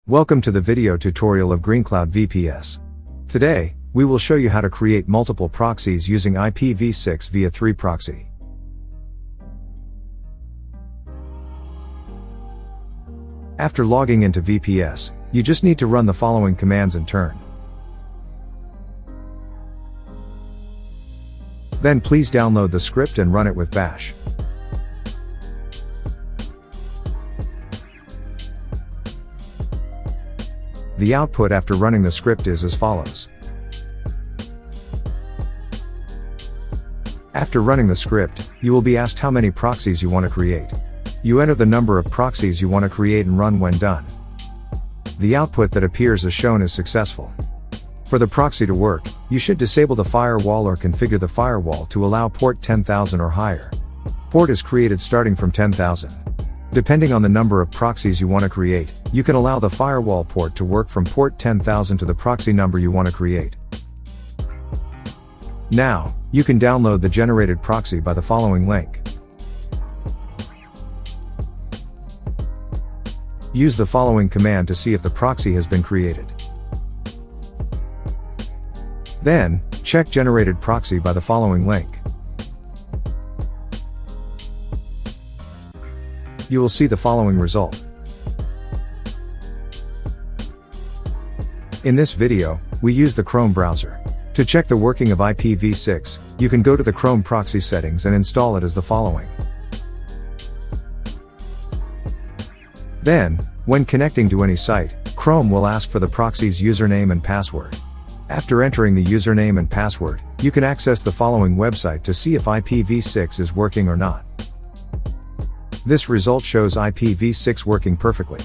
Welcome to the video tutorial of GreenCloud VPS. Today, we will show you how to create multiple proxies using IPv6 via 3proxy. After logging into VPS, you just need to run the following commands in turn. Then please download the script and run it with bash. The output after running the script is as follows. After running the script, you will be asked how many proxies you want to create. You enter the number of proxies you want to create and run when done. The output that appears as shown is successful. For the proxy to work, you should disable the firewall or configure the firewall to allow port 10,000 or higher. Port is created starting from 10,000. Depending on the number of proxies you want to create, you can allow the firewall port to work from port 10,000 to the proxy number you want to create. Now, you can download the generated proxy by the following link. Use the following command to see if the proxy has been created. Then, check generated proxy by the following link. You will see the following result. In this video, we use the Chrome browser. To check the working of IPv6, you can go to the Chrome proxy settings and install it as the following. Then, when connecting to any site, Chrome will ask for the proxy's username and password. After entering the username and password, you can access the following website to see if IPv6 is working or not. This result shows IPv6 working perfectly.